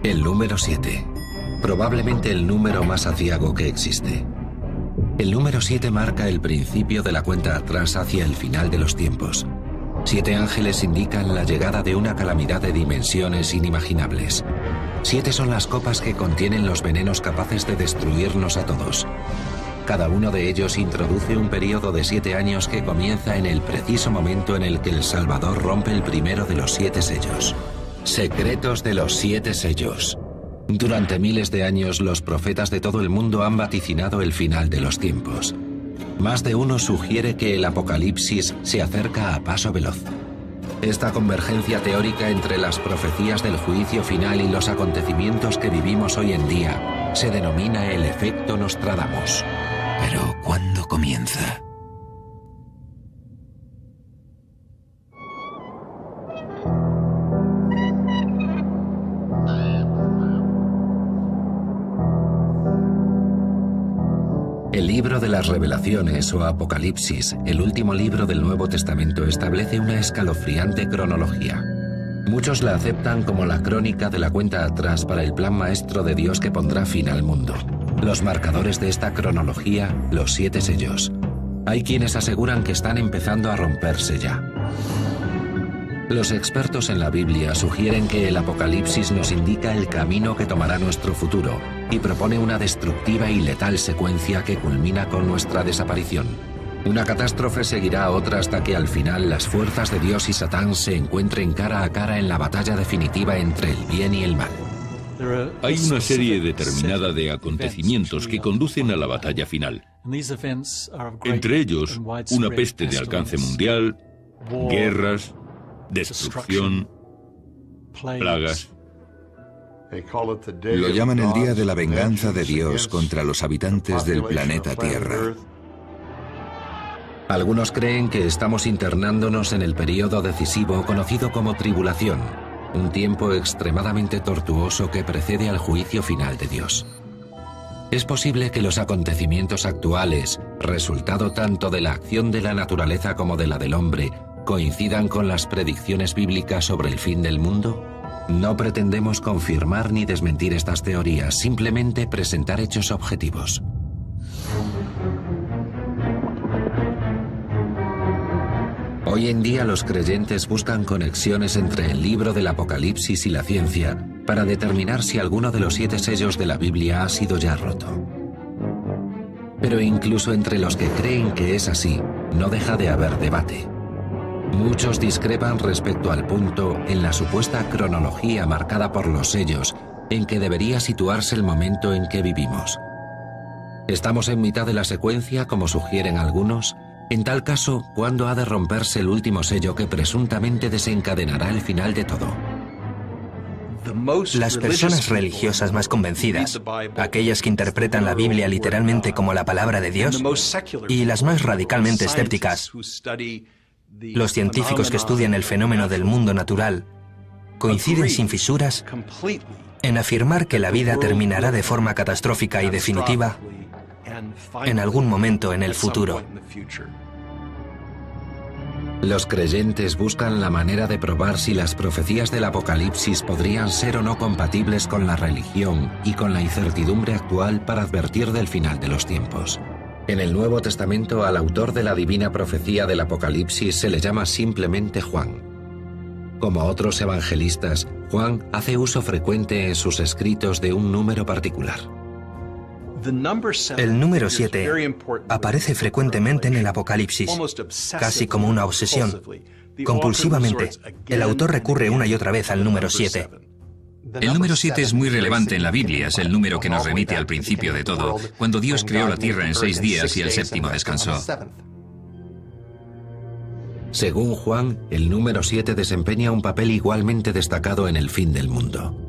El número 7. Probablemente el número más aciago que existe. El número 7 marca el principio de la cuenta atrás hacia el final de los tiempos. 7 ángeles indican la llegada de una calamidad de dimensiones inimaginables. 7 son las copas que contienen los venenos capaces de destruirnos a todos. Cada uno de ellos introduce un periodo de 7 años que comienza en el preciso momento en el que el Salvador rompe el primero de los 7 sellos. Secretos de los 7 sellos. Durante miles de años, los profetas de todo el mundo han vaticinado el final de los tiempos. Más de uno sugiere que el apocalipsis se acerca a paso veloz. Esta convergencia teórica entre las profecías del juicio final y los acontecimientos que vivimos hoy en día se denomina el efecto Nostradamus. Pero, ¿cuándo comienza? El libro de las Revelaciones o Apocalipsis, el último libro del Nuevo Testamento, establece una escalofriante cronología. Muchos la aceptan como la crónica de la cuenta atrás para el plan maestro de Dios que pondrá fin al mundo. Los marcadores de esta cronología, los 7 sellos. Hay quienes aseguran que están empezando a romperse ya. Los expertos en la Biblia sugieren que el Apocalipsis nos indica el camino que tomará nuestro futuro y propone una destructiva y letal secuencia que culmina con nuestra desaparición. Una catástrofe seguirá a otra hasta que al final las fuerzas de Dios y Satán se encuentren cara a cara en la batalla definitiva entre el bien y el mal. Hay una serie determinada de acontecimientos que conducen a la batalla final. Entre ellos, una peste de alcance mundial, guerras, destrucción, plagas. Lo llaman el día de la venganza de Dios contra los habitantes del planeta Tierra. Algunos creen que estamos internándonos en el periodo decisivo conocido como tribulación, un tiempo extremadamente tortuoso que precede al juicio final de Dios. Es posible que los acontecimientos actuales, resultado tanto de la acción de la naturaleza como de la del hombre, coincidan con las predicciones bíblicas sobre el fin del mundo. No pretendemos confirmar ni desmentir estas teorías, simplemente presentar hechos objetivos. Hoy en día los creyentes buscan conexiones entre el libro del Apocalipsis y la ciencia para determinar si alguno de los 7 sellos de la Biblia ha sido ya roto. Pero incluso entre los que creen que es así, no deja de haber debate. Muchos discrepan respecto al punto en la supuesta cronología marcada por los sellos en que debería situarse el momento en que vivimos. ¿Estamos en mitad de la secuencia, como sugieren algunos? En tal caso, ¿cuándo ha de romperse el último sello que presuntamente desencadenará el final de todo? Las personas religiosas más convencidas, aquellas que interpretan la Biblia literalmente como la palabra de Dios, y las más radicalmente escépticas, los científicos que estudian el fenómeno del mundo natural, coinciden sin fisuras en afirmar que la vida terminará de forma catastrófica y definitiva en algún momento en el futuro. Los creyentes buscan la manera de probar si las profecías del Apocalipsis podrían ser o no compatibles con la religión y con la incertidumbre actual para advertir del final de los tiempos. En el Nuevo Testamento, al autor de la divina profecía del Apocalipsis se le llama simplemente Juan. Como otros evangelistas, Juan hace uso frecuente en sus escritos de un número particular. El número 7 aparece frecuentemente en el Apocalipsis, casi como una obsesión. Compulsivamente, el autor recurre una y otra vez al número 7. El número 7 es muy relevante en la Biblia, es el número que nos remite al principio de todo, cuando Dios creó la tierra en 6 días y el séptimo descansó. Según Juan, el número 7 desempeña un papel igualmente destacado en el fin del mundo.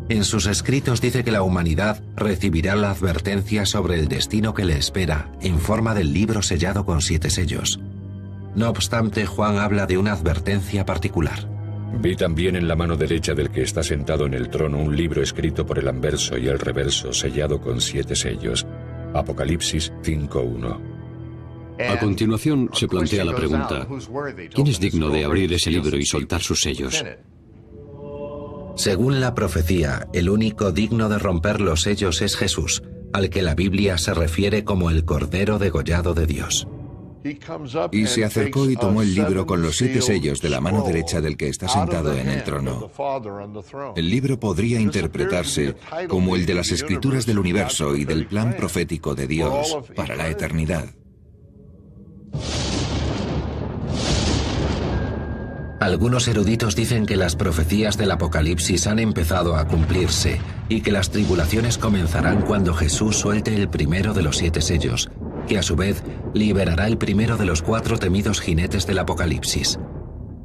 En sus escritos dice que la humanidad recibirá la advertencia sobre el destino que le espera en forma del libro sellado con 7 sellos. No obstante, Juan habla de una advertencia particular. Vi también en la mano derecha del que está sentado en el trono un libro escrito por el anverso y el reverso sellado con 7 sellos. Apocalipsis 5:1. A continuación se plantea la pregunta: ¿quién es digno de abrir ese libro y soltar sus sellos? Según la profecía, el único digno de romper los sellos es Jesús, al que la Biblia se refiere como el Cordero degollado de Dios. Y se acercó y tomó el libro con los 7 sellos de la mano derecha del que está sentado en el trono. El libro podría interpretarse como el de las escrituras del universo y del plan profético de Dios para la eternidad. Algunos eruditos dicen que las profecías del Apocalipsis han empezado a cumplirse y que las tribulaciones comenzarán cuando Jesús suelte el primero de los 7 sellos, que a su vez liberará el primero de los 4 temidos jinetes del Apocalipsis.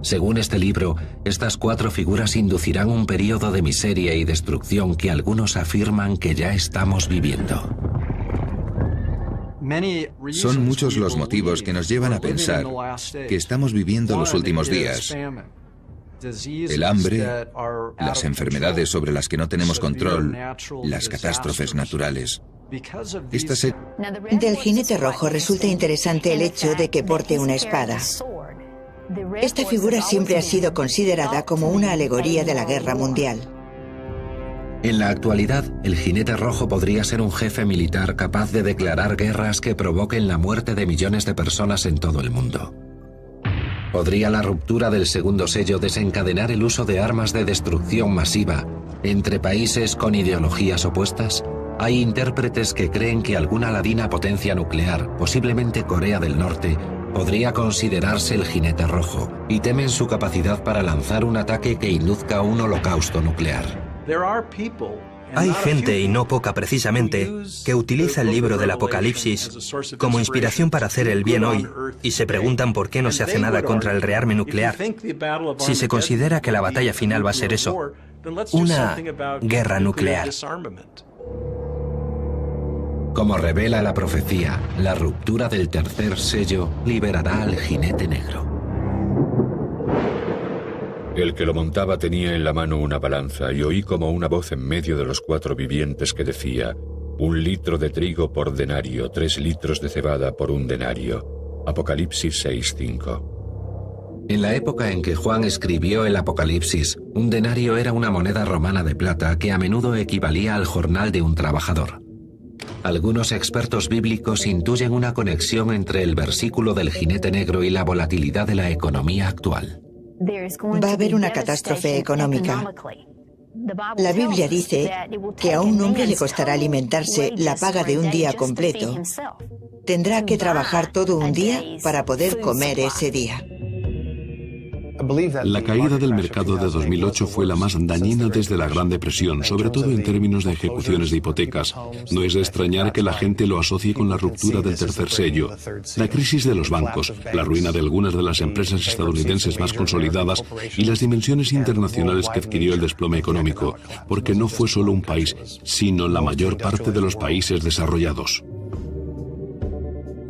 Según este libro, estas 4 figuras inducirán un período de miseria y destrucción que algunos afirman que ya estamos viviendo. Son muchos los motivos que nos llevan a pensar que estamos viviendo los últimos días. El hambre, las enfermedades sobre las que no tenemos control, las catástrofes naturales. Del jinete rojo resulta interesante el hecho de que porte una espada. Esta figura siempre ha sido considerada como una alegoría de la guerra mundial. En la actualidad, el jinete rojo podría ser un jefe militar capaz de declarar guerras que provoquen la muerte de millones de personas en todo el mundo. ¿Podría la ruptura del segundo sello desencadenar el uso de armas de destrucción masiva entre países con ideologías opuestas? Hay intérpretes que creen que alguna ladina potencia nuclear, posiblemente Corea del Norte, podría considerarse el jinete rojo, y temen su capacidad para lanzar un ataque que induzca un holocausto nuclear. Hay gente, y no poca precisamente, que utiliza el libro del Apocalipsis como inspiración para hacer el bien hoy y se preguntan por qué no se hace nada contra el rearme nuclear. Si se considera que la batalla final va a ser eso, una guerra nuclear. Como revela la profecía, la ruptura del tercer sello liberará al jinete negro. El que lo montaba tenía en la mano una balanza y oí como una voz en medio de los 4 vivientes que decía: 1 litro de trigo por denario, 3 litros de cebada por 1 denario. Apocalipsis 6:5. En la época en que Juan escribió el Apocalipsis, un denario era una moneda romana de plata que a menudo equivalía al jornal de un trabajador. Algunos expertos bíblicos intuyen una conexión entre el versículo del jinete negro y la volatilidad de la economía actual. Va a haber una catástrofe económica. La Biblia dice que a un hombre le costará alimentarse la paga de un día completo. Tendrá que trabajar todo un día para poder comer ese día. La caída del mercado de 2008 fue la más dañina desde la Gran Depresión, sobre todo en términos de ejecuciones de hipotecas. No es de extrañar que la gente lo asocie con la ruptura del tercer sello, la crisis de los bancos, la ruina de algunas de las empresas estadounidenses más consolidadas y las dimensiones internacionales que adquirió el desplome económico, porque no fue solo un país, sino la mayor parte de los países desarrollados.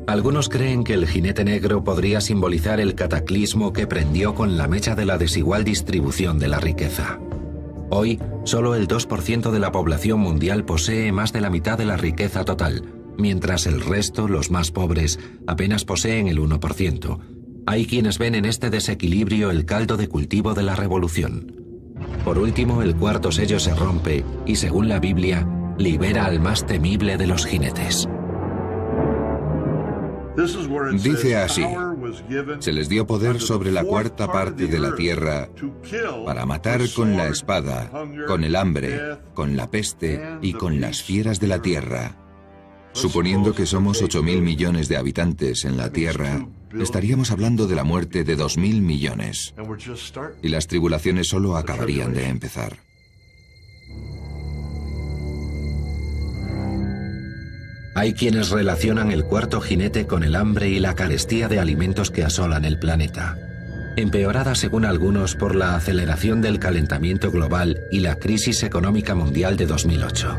Algunos creen que el jinete negro podría simbolizar el cataclismo que prendió con la mecha de la desigual distribución de la riqueza. Hoy, solo el 2% de la población mundial posee más de la mitad de la riqueza total, mientras el resto, los más pobres, apenas poseen el 1%. Hay quienes ven en este desequilibrio el caldo de cultivo de la revolución. Por último, el cuarto sello se rompe y, según la Biblia, libera al más temible de los jinetes. Dice así: se les dio poder sobre la 4ª parte de la tierra para matar con la espada, con el hambre, con la peste y con las fieras de la tierra. Suponiendo que somos 8.000 millones de habitantes en la tierra, estaríamos hablando de la muerte de 2.000 millones. Y las tribulaciones solo acabarían de empezar. Hay quienes relacionan el cuarto jinete con el hambre y la carestía de alimentos que asolan el planeta, empeorada según algunos por la aceleración del calentamiento global y la crisis económica mundial de 2008.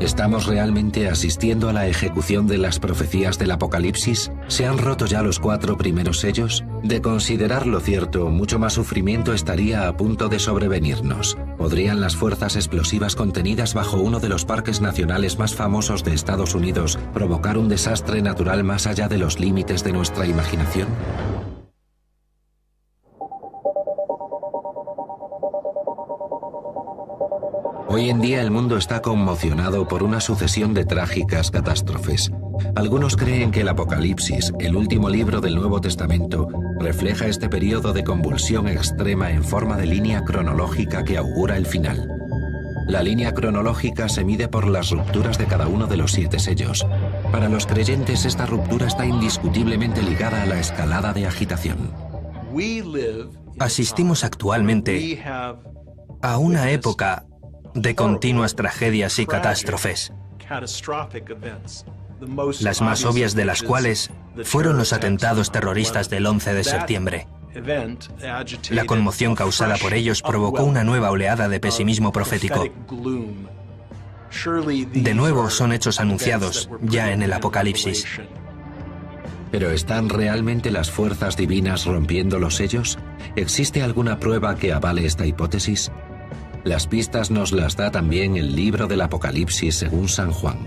¿Estamos realmente asistiendo a la ejecución de las profecías del Apocalipsis? ¿Se han roto ya los 4 primeros sellos? De considerarlo cierto, mucho más sufrimiento estaría a punto de sobrevenirnos. ¿Podrían las fuerzas explosivas contenidas bajo uno de los parques nacionales más famosos de Estados Unidos provocar un desastre natural más allá de los límites de nuestra imaginación? Hoy en día el mundo está conmocionado por una sucesión de trágicas catástrofes. Algunos creen que el Apocalipsis, el último libro del Nuevo Testamento, refleja este periodo de convulsión extrema en forma de línea cronológica que augura el final. La línea cronológica se mide por las rupturas de cada uno de los 7 sellos. Para los creyentes, esta ruptura está indiscutiblemente ligada a la escalada de agitación. Asistimos actualmente a una época de continuas tragedias y catástrofes, las más obvias de las cuales fueron los atentados terroristas del 11 de septiembre. La conmoción causada por ellos provocó una nueva oleada de pesimismo profético. De nuevo son hechos anunciados ya en el Apocalipsis. ¿Pero están realmente las fuerzas divinas rompiendo los sellos? ¿Existe alguna prueba que avale esta hipótesis? Las pistas nos las da también el libro del Apocalipsis según San Juan.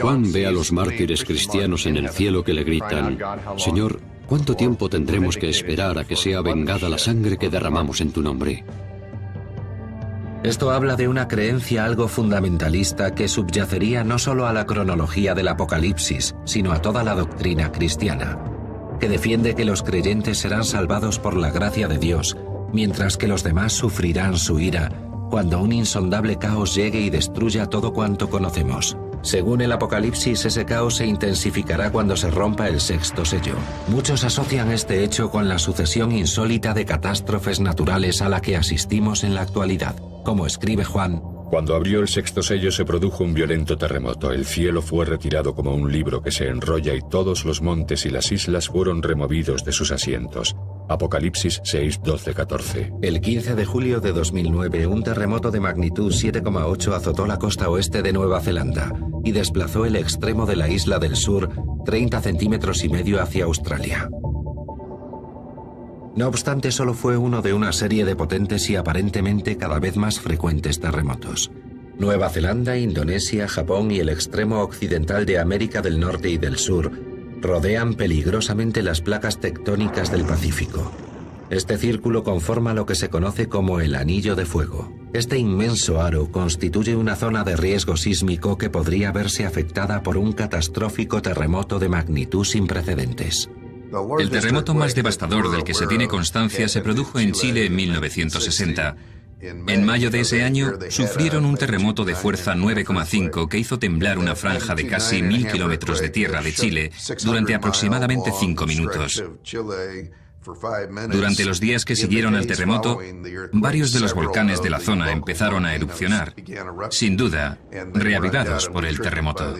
Juan ve a los mártires cristianos en el cielo que le gritan: Señor, ¿cuánto tiempo tendremos que esperar a que sea vengada la sangre que derramamos en tu nombre? Esto habla de una creencia algo fundamentalista que subyacería no solo a la cronología del Apocalipsis, sino a toda la doctrina cristiana, que defiende que los creyentes serán salvados por la gracia de Dios, mientras que los demás sufrirán su ira cuando un insondable caos llegue y destruya todo cuanto conocemos. Según el Apocalipsis, ese caos se intensificará cuando se rompa el 6º sello. Muchos asocian este hecho con la sucesión insólita de catástrofes naturales a la que asistimos en la actualidad. Como escribe Juan: Cuando abrió el 6º sello se produjo un violento terremoto. El cielo fue retirado como un libro que se enrolla y todos los montes y las islas fueron removidos de sus asientos. Apocalipsis 6, 12, 14. El 15 de julio de 2009, un terremoto de magnitud 7,8 azotó la costa oeste de Nueva Zelanda y desplazó el extremo de la isla del sur 30,5 centímetros hacia Australia. No obstante, solo fue uno de una serie de potentes y aparentemente cada vez más frecuentes terremotos. Nueva Zelanda, Indonesia, Japón y el extremo occidental de América del Norte y del Sur rodean peligrosamente las placas tectónicas del Pacífico. Este círculo conforma lo que se conoce como el Anillo de Fuego. Este inmenso aro constituye una zona de riesgo sísmico que podría verse afectada por un catastrófico terremoto de magnitud sin precedentes. El terremoto más devastador del que se tiene constancia se produjo en Chile en 1960. En mayo de ese año sufrieron un terremoto de fuerza 9,5 que hizo temblar una franja de casi 1000 kilómetros de tierra de Chile durante aproximadamente 5 minutos. Durante los días que siguieron al terremoto, varios de los volcanes de la zona empezaron a erupcionar, sin duda, reavivados por el terremoto.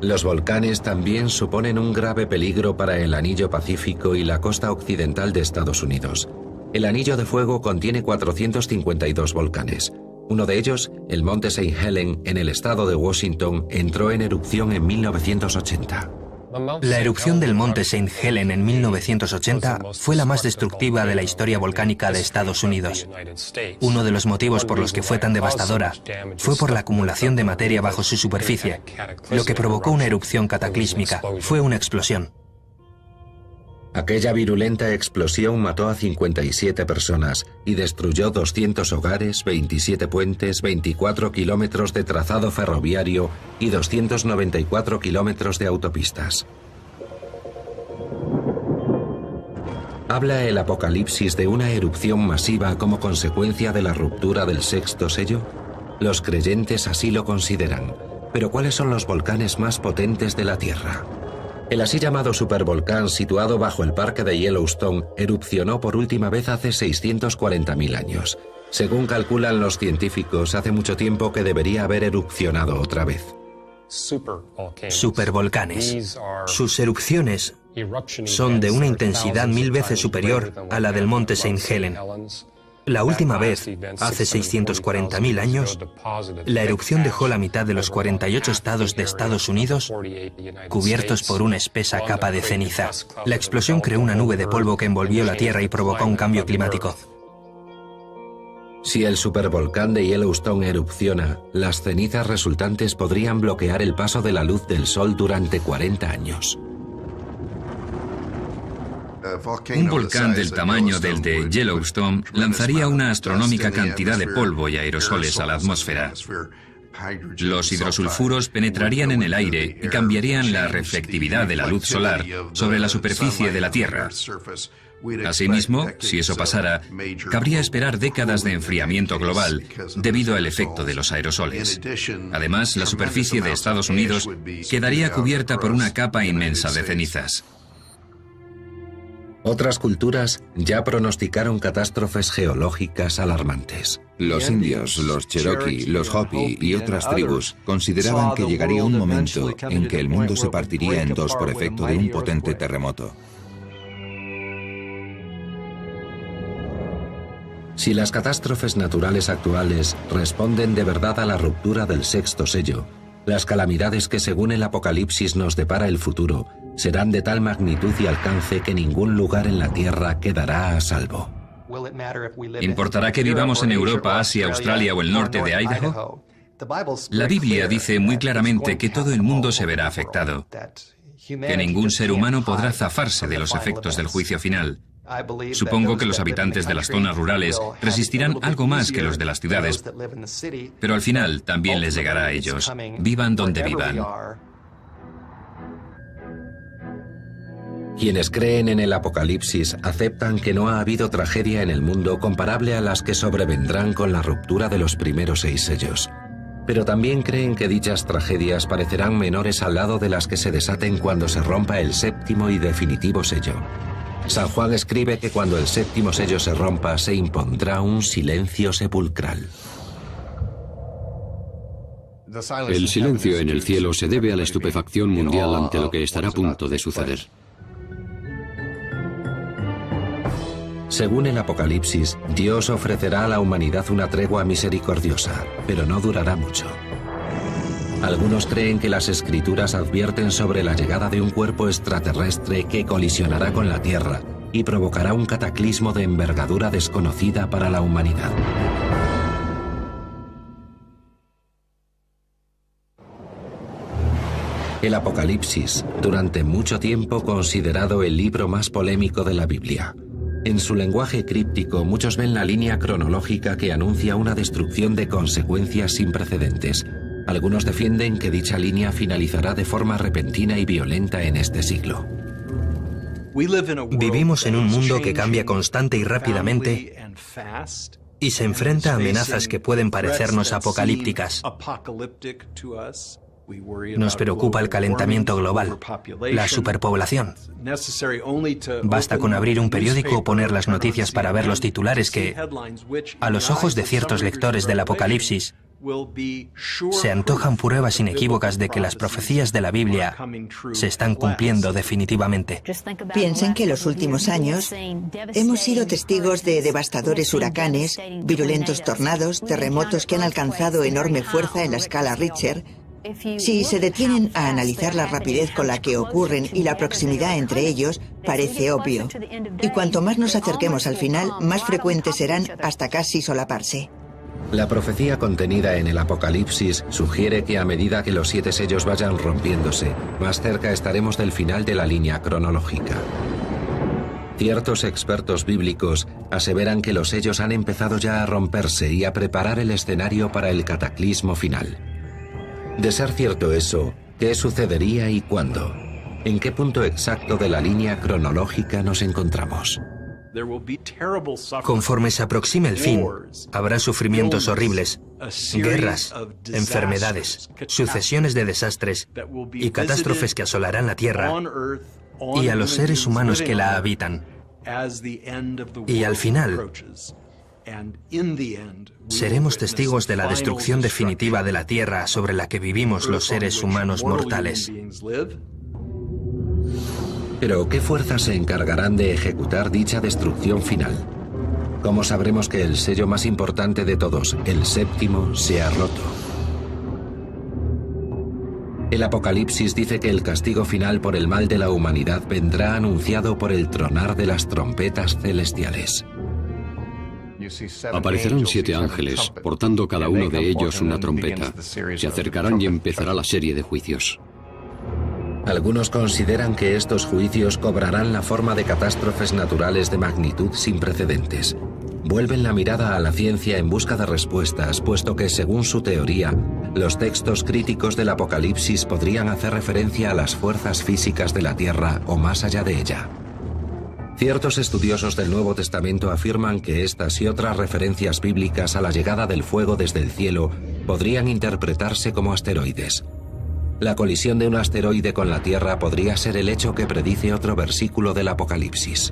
Los volcanes también suponen un grave peligro para el Anillo Pacífico y la costa occidental de Estados Unidos. El Anillo de Fuego contiene 452 volcanes. Uno de ellos, el Monte St. Helen, en el estado de Washington, entró en erupción en 1980. La erupción del Monte St. Helen en 1980 fue la más destructiva de la historia volcánica de Estados Unidos. Uno de los motivos por los que fue tan devastadora fue por la acumulación de materia bajo su superficie. Lo que provocó una erupción cataclísmica fue una explosión. Aquella virulenta explosión mató a 57 personas y destruyó 200 hogares, 27 puentes, 24 kilómetros de trazado ferroviario y 294 kilómetros de autopistas. ¿Habla el Apocalipsis de una erupción masiva como consecuencia de la ruptura del 6º sello? Los creyentes así lo consideran. Pero ¿cuáles son los volcanes más potentes de la Tierra? El así llamado supervolcán, situado bajo el parque de Yellowstone, erupcionó por última vez hace 640.000 años. Según calculan los científicos, hace mucho tiempo que debería haber erupcionado otra vez. Supervolcanes. Sus erupciones son de una intensidad 1000 veces superior a la del Monte St. Helen. La última vez, hace 640.000 años, la erupción dejó la mitad de los 48 estados de Estados Unidos cubiertos por una espesa capa de ceniza. La explosión creó una nube de polvo que envolvió la Tierra y provocó un cambio climático. Si el supervolcán de Yellowstone erupciona, las cenizas resultantes podrían bloquear el paso de la luz del Sol durante 40 años. Un volcán del tamaño del de Yellowstone lanzaría una astronómica cantidad de polvo y aerosoles a la atmósfera. Los hidrosulfuros penetrarían en el aire y cambiarían la reflectividad de la luz solar sobre la superficie de la Tierra. Asimismo, si eso pasara, cabría esperar décadas de enfriamiento global debido al efecto de los aerosoles. Además, la superficie de Estados Unidos quedaría cubierta por una capa inmensa de cenizas. Otras culturas ya pronosticaron catástrofes geológicas alarmantes. Los indios, los cherokee, los hopi y otras tribus consideraban que llegaría un momento en que el mundo se partiría en dos por efecto de un potente terremoto. Si las catástrofes naturales actuales responden de verdad a la ruptura del sexto sello, las calamidades que según el Apocalipsis nos depara el futuro serán de tal magnitud y alcance que ningún lugar en la Tierra quedará a salvo. ¿Importará que vivamos en Europa, Asia, Australia o el norte de Idaho? La Biblia dice muy claramente que todo el mundo se verá afectado, que ningún ser humano podrá zafarse de los efectos del juicio final. Supongo que los habitantes de las zonas rurales resistirán algo más que los de las ciudades, pero al final también les llegará a ellos, vivan donde vivan. Quienes creen en el Apocalipsis aceptan que no ha habido tragedia en el mundo comparable a las que sobrevendrán con la ruptura de los primeros 6 sellos. Pero también creen que dichas tragedias parecerán menores al lado de las que se desaten cuando se rompa el séptimo y definitivo sello. San Juan escribe que cuando el séptimo sello se rompa se impondrá un silencio sepulcral. El silencio en el cielo se debe a la estupefacción mundial ante lo que estará a punto de suceder. Según el Apocalipsis, Dios ofrecerá a la humanidad una tregua misericordiosa, pero no durará mucho. Algunos creen que las Escrituras advierten sobre la llegada de un cuerpo extraterrestre que colisionará con la Tierra y provocará un cataclismo de envergadura desconocida para la humanidad. El Apocalipsis, durante mucho tiempo considerado el libro más polémico de la Biblia. En su lenguaje críptico, muchos ven la línea cronológica que anuncia una destrucción de consecuencias sin precedentes. Algunos defienden que dicha línea finalizará de forma repentina y violenta en este siglo. Vivimos en un mundo que cambia constante y rápidamente y se enfrenta a amenazas que pueden parecernos apocalípticas. Nos preocupa el calentamiento global, la superpoblación. Basta con abrir un periódico o poner las noticias para ver los titulares que, a los ojos de ciertos lectores del Apocalipsis, se antojan pruebas inequívocas de que las profecías de la Biblia se están cumpliendo definitivamente. Piensen que en los últimos años hemos sido testigos de devastadores huracanes, virulentos tornados, terremotos que han alcanzado enorme fuerza en la escala Richter. Si se detienen a analizar la rapidez con la que ocurren y la proximidad entre ellos, parece obvio. Y cuanto más nos acerquemos al final, más frecuentes serán hasta casi solaparse. La profecía contenida en el Apocalipsis sugiere que a medida que los 7 sellos vayan rompiéndose, más cerca estaremos del final de la línea cronológica. Ciertos expertos bíblicos aseveran que los sellos han empezado ya a romperse y a preparar el escenario para el cataclismo final. De ser cierto eso, ¿qué sucedería y cuándo? ¿En qué punto exacto de la línea cronológica nos encontramos? Conforme se aproxime el fin, habrá sufrimientos horribles, guerras, enfermedades, sucesiones de desastres y catástrofes que asolarán la Tierra y a los seres humanos que la habitan. Y al final, seremos testigos de la destrucción definitiva de la Tierra sobre la que vivimos los seres humanos mortales. Pero, ¿qué fuerzas se encargarán de ejecutar dicha destrucción final? ¿Cómo sabremos que el sello más importante de todos, el séptimo, se ha roto? El Apocalipsis dice que el castigo final por el mal de la humanidad vendrá anunciado por el tronar de las trompetas celestiales. Aparecerán 7 ángeles, portando cada uno de ellos una trompeta. Se acercarán y empezará la serie de juicios. Algunos consideran que estos juicios cobrarán la forma de catástrofes naturales de magnitud sin precedentes. Vuelven la mirada a la ciencia en busca de respuestas, puesto que, según su teoría, los textos críticos del Apocalipsis podrían hacer referencia a las fuerzas físicas de la Tierra o más allá de ella. Ciertos estudiosos del Nuevo Testamento afirman que estas y otras referencias bíblicas a la llegada del fuego desde el cielo podrían interpretarse como asteroides. La colisión de un asteroide con la Tierra podría ser el hecho que predice otro versículo del Apocalipsis.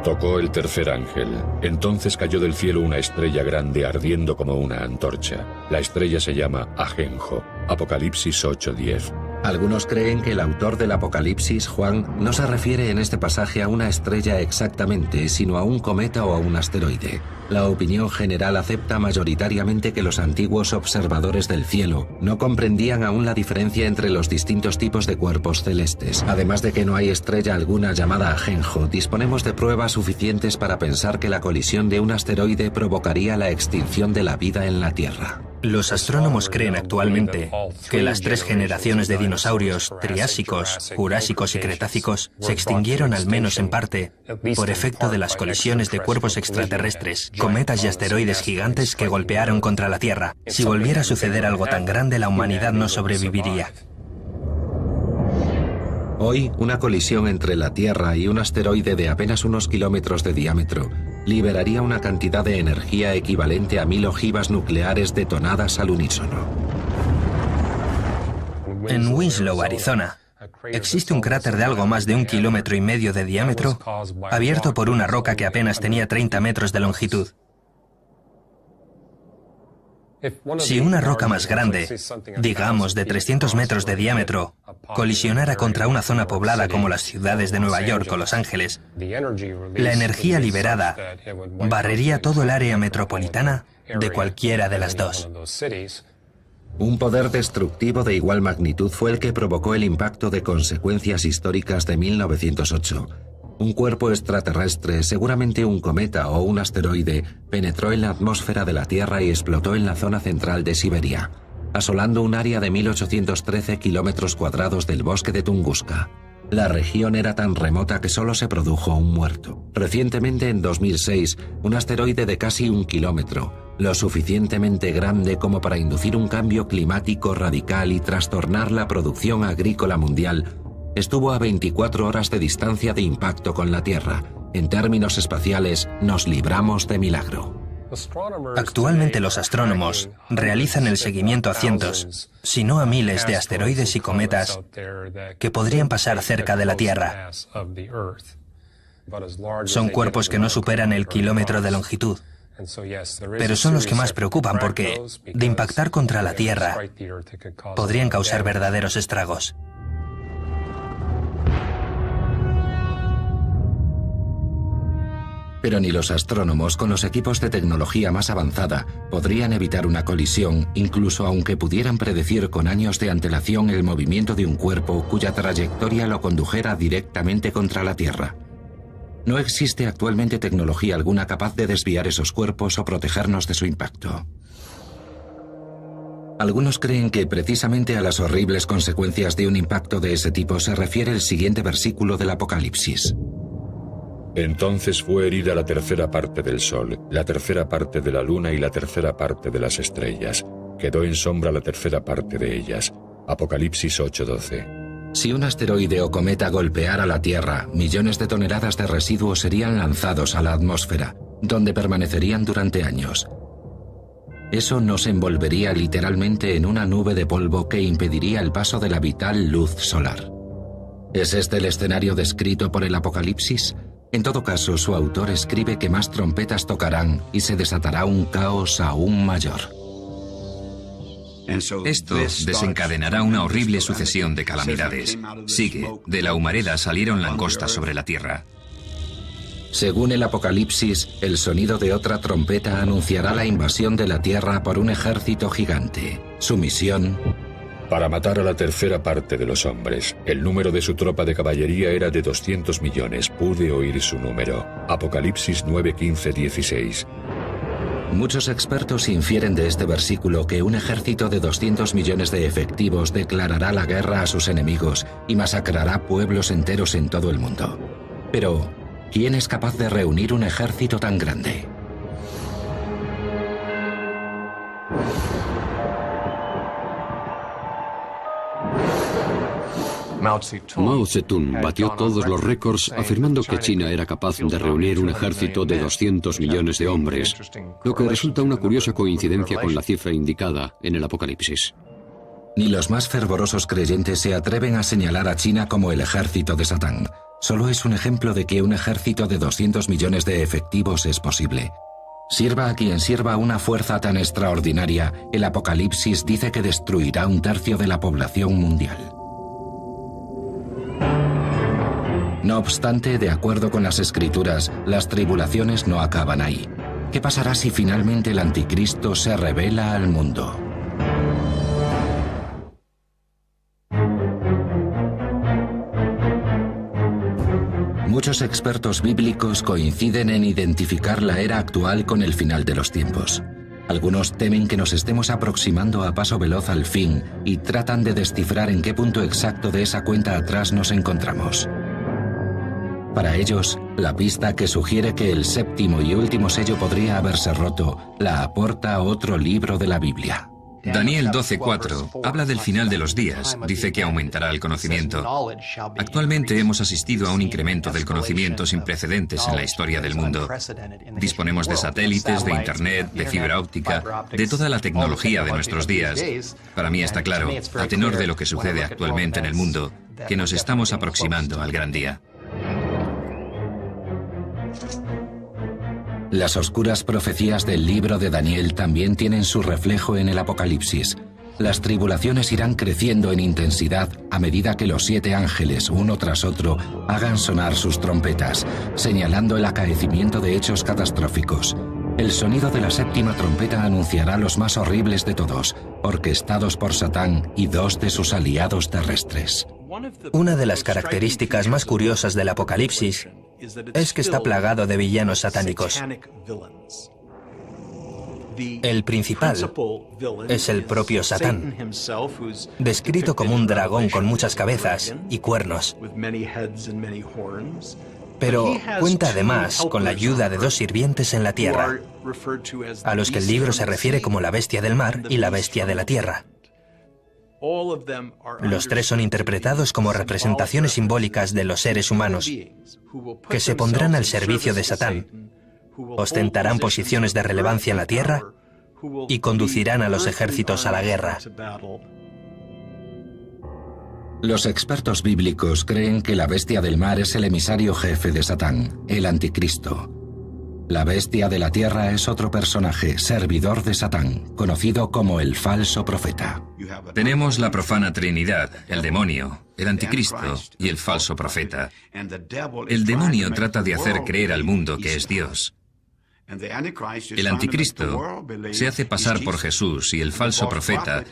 Tocó el tercer ángel. Entonces cayó del cielo una estrella grande ardiendo como una antorcha. La estrella se llama Ajenjo. Apocalipsis 8:10. Algunos creen que el autor del Apocalipsis, Juan, no se refiere en este pasaje a una estrella exactamente, sino a un cometa o a un asteroide. La opinión general acepta mayoritariamente que los antiguos observadores del cielo no comprendían aún la diferencia entre los distintos tipos de cuerpos celestes. Además de que no hay estrella alguna llamada Ajenjo, disponemos de pruebas suficientes para pensar que la colisión de un asteroide provocaría la extinción de la vida en la Tierra. Los astrónomos creen actualmente que las 3 generaciones de dinosaurios, triásicos, jurásicos y cretácicos, se extinguieron al menos en parte por efecto de las colisiones de cuerpos extraterrestres, cometas y asteroides gigantes que golpearon contra la Tierra. Si volviera a suceder algo tan grande, la humanidad no sobreviviría. Hoy, una colisión entre la Tierra y un asteroide de apenas unos kilómetros de diámetro liberaría una cantidad de energía equivalente a 1000 ojivas nucleares detonadas al unísono. En Winslow, Arizona, existe un cráter de algo más de 1,5 kilómetros de diámetro, abierto por una roca que apenas tenía 30 metros de longitud. Si una roca más grande, digamos de 300 metros de diámetro, colisionara contra una zona poblada como las ciudades de Nueva York o Los Ángeles, la energía liberada barrería todo el área metropolitana de cualquiera de las dos. Un poder destructivo de igual magnitud fue el que provocó el impacto de consecuencias históricas de 1908. Un cuerpo extraterrestre, seguramente un cometa o un asteroide, penetró en la atmósfera de la Tierra y explotó en la zona central de Siberia, asolando un área de 1813 kilómetros cuadrados del bosque de Tunguska. La región era tan remota que solo se produjo un muerto. Recientemente, en 2006, un asteroide de casi 1 kilómetro, lo suficientemente grande como para inducir un cambio climático radical y trastornar la producción agrícola mundial, estuvo a 24 horas de distancia de impacto con la Tierra. En términos espaciales, nos libramos de milagro. Actualmente los astrónomos realizan el seguimiento a cientos, si no a miles de asteroides y cometas que podrían pasar cerca de la Tierra. Son cuerpos que no superan el kilómetro de longitud, pero son los que más preocupan porque, de impactar contra la Tierra, podrían causar verdaderos estragos. Pero ni los astrónomos, con los equipos de tecnología más avanzada, podrían evitar una colisión, incluso aunque pudieran predecir con años de antelación el movimiento de un cuerpo cuya trayectoria lo condujera directamente contra la Tierra. No existe actualmente tecnología alguna capaz de desviar esos cuerpos o protegernos de su impacto. Algunos creen que precisamente a las horribles consecuencias de un impacto de ese tipo se refiere el siguiente versículo del Apocalipsis. Entonces fue herida la tercera parte del sol, la tercera parte de la luna y la tercera parte de las estrellas. Quedó en sombra la tercera parte de ellas. Apocalipsis 8:12. Si un asteroide o cometa golpeara la Tierra, millones de toneladas de residuos serían lanzados a la atmósfera, donde permanecerían durante años. Eso nos envolvería literalmente en una nube de polvo que impediría el paso de la vital luz solar. ¿Es este el escenario descrito por el Apocalipsis? En todo caso, su autor escribe que más trompetas tocarán y se desatará un caos aún mayor. Esto desencadenará una horrible sucesión de calamidades. Sigue, de la humareda salieron langostas sobre la tierra. Según el Apocalipsis, el sonido de otra trompeta anunciará la invasión de la tierra por un ejército gigante. Su misión: para matar a la tercera parte de los hombres. El número de su tropa de caballería era de 200 millones. Pude oír su número. Apocalipsis 9:15-16. Muchos expertos infieren de este versículo que un ejército de 200 millones de efectivos declarará la guerra a sus enemigos y masacrará pueblos enteros en todo el mundo. Pero, ¿quién es capaz de reunir un ejército tan grande? Mao Zedong batió todos los récords afirmando que China era capaz de reunir un ejército de 200 millones de hombres, lo que resulta una curiosa coincidencia con la cifra indicada en el Apocalipsis. Ni los más fervorosos creyentes se atreven a señalar a China como el ejército de Satán. Solo es un ejemplo de que un ejército de 200 millones de efectivos es posible. Sirva a quien sirva una fuerza tan extraordinaria, el Apocalipsis dice que destruirá 1/3 de la población mundial. No obstante, de acuerdo con las Escrituras, las tribulaciones no acaban ahí. ¿Qué pasará si finalmente el anticristo se revela al mundo? Muchos expertos bíblicos coinciden en identificar la era actual con el final de los tiempos. Algunos temen que nos estemos aproximando a paso veloz al fin y tratan de descifrar en qué punto exacto de esa cuenta atrás nos encontramos. Para ellos, la pista que sugiere que el séptimo y último sello podría haberse roto la aporta otro libro de la Biblia. Daniel 12:4 habla del final de los días, dice que aumentará el conocimiento. Actualmente hemos asistido a un incremento del conocimiento sin precedentes en la historia del mundo. Disponemos de satélites, de internet, de fibra óptica, de toda la tecnología de nuestros días. Para mí está claro, a tenor de lo que sucede actualmente en el mundo, que nos estamos aproximando al gran día. Las oscuras profecías del libro de Daniel también tienen su reflejo en el Apocalipsis. Las tribulaciones irán creciendo en intensidad a medida que los 7 ángeles, uno tras otro, hagan sonar sus trompetas, señalando el acaecimiento de hechos catastróficos. El sonido de la 7ª trompeta anunciará los más horribles de todos, orquestados por Satán y 2 de sus aliados terrestres. Una de las características más curiosas del Apocalipsis es que está plagado de villanos satánicos. El principal es el propio Satán, descrito como un dragón con muchas cabezas y cuernos. Pero cuenta además con la ayuda de 2 sirvientes en la tierra, a los que el libro se refiere como la bestia del mar y la bestia de la tierra. Los 3 son interpretados como representaciones simbólicas de los seres humanos, que se pondrán al servicio de Satán, ostentarán posiciones de relevancia en la tierra y conducirán a los ejércitos a la guerra. Los expertos bíblicos creen que la bestia del mar es el emisario jefe de Satán, el anticristo. La bestia de la tierra es otro personaje, servidor de Satán, conocido como el falso profeta. Tenemos la profana trinidad, el demonio, el anticristo y el falso profeta. El demonio trata de hacer creer al mundo que es Dios. El anticristo se hace pasar por Jesús y el falso profeta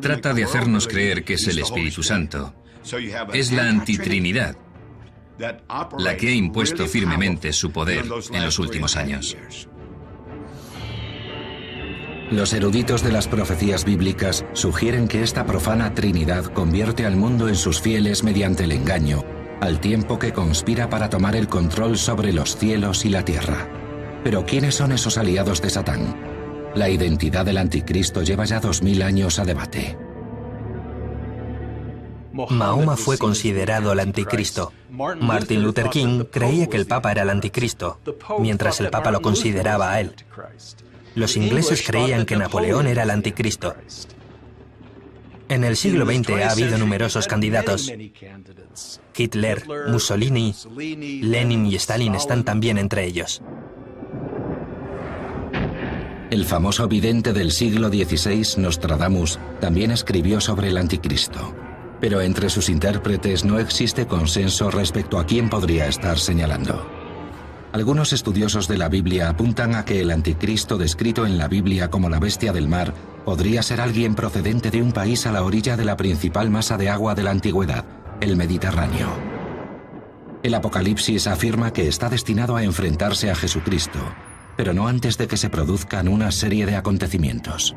trata de hacernos creer que es el Espíritu Santo. Es la antitrinidad la que ha impuesto firmemente su poder en los últimos años. Los eruditos de las profecías bíblicas sugieren que esta profana trinidad convierte al mundo en sus fieles mediante el engaño, al tiempo que conspira para tomar el control sobre los cielos y la tierra. Pero ¿quiénes son esos aliados de Satán? La identidad del anticristo lleva ya 2000 años a debate. Mahoma fue considerado el anticristo. Martin Luther King creía que el Papa era el anticristo, mientras el Papa lo consideraba a él. Los ingleses creían que Napoleón era el anticristo. En el siglo XX ha habido numerosos candidatos. Hitler, Mussolini, Lenin y Stalin están también entre ellos. El famoso vidente del siglo XVI, Nostradamus, también escribió sobre el anticristo. Pero entre sus intérpretes no existe consenso respecto a quién podría estar señalando. Algunos estudiosos de la Biblia apuntan a que el anticristo descrito en la Biblia como la bestia del mar podría ser alguien procedente de un país a la orilla de la principal masa de agua de la antigüedad, el Mediterráneo. El Apocalipsis afirma que está destinado a enfrentarse a Jesucristo. pero no antes de que se produzcan una serie de acontecimientos.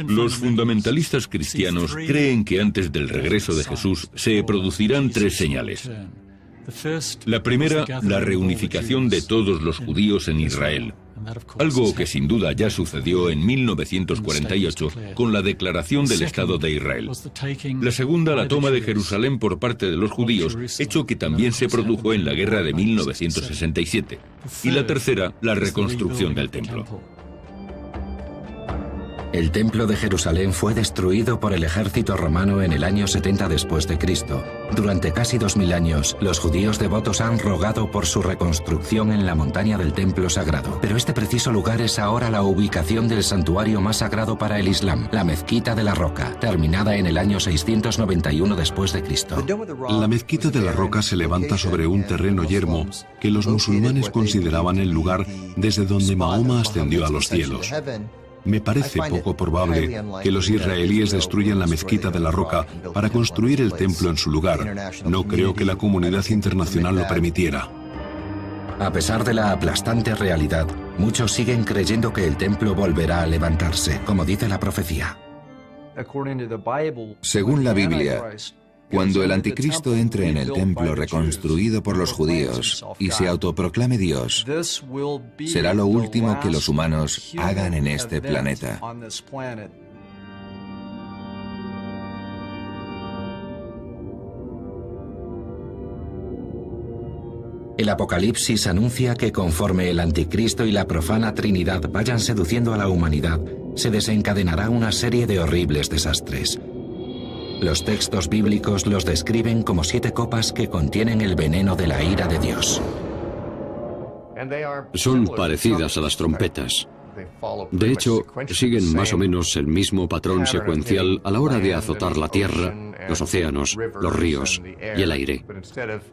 Los fundamentalistas cristianos creen que antes del regreso de Jesús se producirán 3 señales. La primera, la reunificación de todos los judíos en Israel, algo que sin duda ya sucedió en 1948 con la declaración del Estado de Israel. La segunda, la toma de Jerusalén por parte de los judíos, hecho que también se produjo en la guerra de 1967. Y la tercera, la reconstrucción del templo. El templo de Jerusalén fue destruido por el ejército romano en el año 70 después de Cristo. Durante casi 2000 años, los judíos devotos han rogado por su reconstrucción en la montaña del templo sagrado. Pero este preciso lugar es ahora la ubicación del santuario más sagrado para el Islam, la Mezquita de la Roca, terminada en el año 691 después de Cristo. La Mezquita de la Roca se levanta sobre un terreno yermo que los musulmanes consideraban el lugar desde donde Mahoma ascendió a los cielos. Me parece poco probable que los israelíes destruyan la Mezquita de la Roca para construir el templo en su lugar. No creo que la comunidad internacional lo permitiera. A pesar de la aplastante realidad, muchos siguen creyendo que el templo volverá a levantarse, como dice la profecía. Según la Biblia, cuando el anticristo entre en el templo reconstruido por los judíos y se autoproclame Dios, será lo último que los humanos hagan en este planeta. El Apocalipsis anuncia que conforme el anticristo y la profana Trinidad vayan seduciendo a la humanidad, se desencadenará una serie de horribles desastres. Los textos bíblicos los describen como 7 copas que contienen el veneno de la ira de Dios. Son parecidas a las trompetas. De hecho, siguen más o menos el mismo patrón secuencial a la hora de azotar la tierra, los océanos, los ríos y el aire.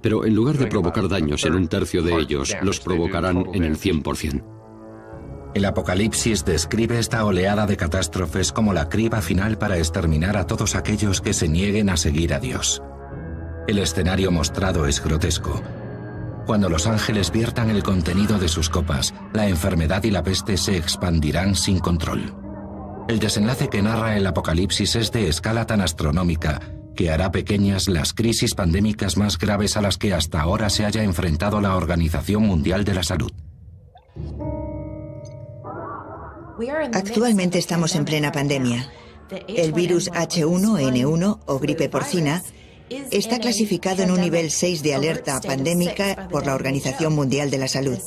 Pero en lugar de provocar daños en 1/3 de ellos, los provocarán en el 100%. El Apocalipsis describe esta oleada de catástrofes como la criba final para exterminar a todos aquellos que se nieguen a seguir a Dios. El escenario mostrado es grotesco. Cuando los ángeles viertan el contenido de sus copas, la enfermedad y la peste se expandirán sin control. El desenlace que narra el Apocalipsis es de escala tan astronómica que hará pequeñas las crisis pandémicas más graves a las que hasta ahora se haya enfrentado la Organización Mundial de la Salud. Actualmente estamos en plena pandemia. El virus H1N1 o gripe porcina está clasificado en un nivel 6 de alerta pandémica por la Organización Mundial de la Salud.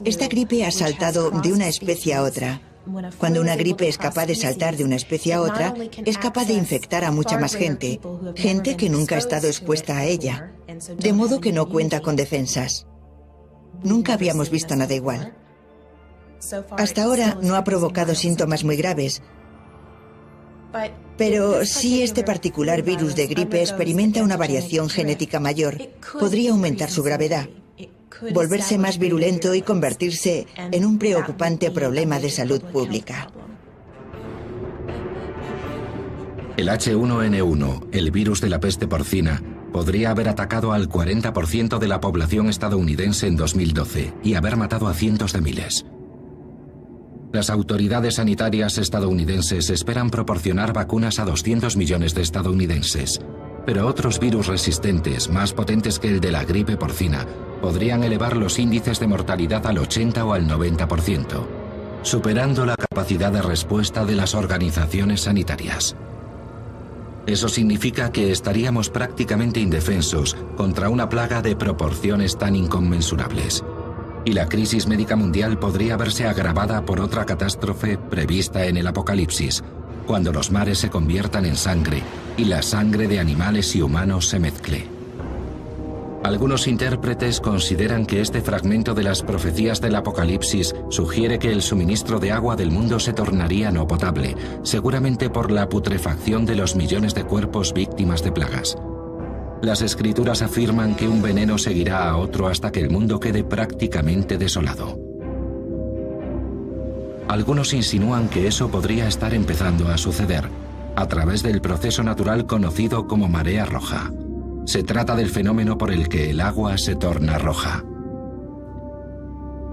Esta gripe ha saltado de una especie a otra. Cuando una gripe es capaz de saltar de una especie a otra, es capaz de infectar a mucha más gente, gente que nunca ha estado expuesta a ella, de modo que no cuenta con defensas. Nunca habíamos visto nada igual. Hasta ahora no ha provocado síntomas muy graves, pero si este particular virus de gripe experimenta una variación genética mayor, podría aumentar su gravedad, volverse más virulento y convertirse en un preocupante problema de salud pública. El H1N1, el virus de la peste porcina, podría haber atacado al 40% de la población estadounidense en 2012 y haber matado a cientos de miles. Las autoridades sanitarias estadounidenses esperan proporcionar vacunas a 200 millones de estadounidenses, pero otros virus resistentes, más potentes que el de la gripe porcina, podrían elevar los índices de mortalidad al 80 o al 90%, superando la capacidad de respuesta de las organizaciones sanitarias. Eso significa que estaríamos prácticamente indefensos contra una plaga de proporciones tan inconmensurables. Y la crisis médica mundial podría verse agravada por otra catástrofe prevista en el Apocalipsis, cuando los mares se conviertan en sangre y la sangre de animales y humanos se mezcle. Algunos intérpretes consideran que este fragmento de las profecías del Apocalipsis sugiere que el suministro de agua del mundo se tornaría no potable, seguramente por la putrefacción de los millones de cuerpos víctimas de plagas. Las escrituras afirman que un veneno seguirá a otro hasta que el mundo quede prácticamente desolado. Algunos insinúan que eso podría estar empezando a suceder, a través del proceso natural conocido como marea roja. Se trata del fenómeno por el que el agua se torna roja.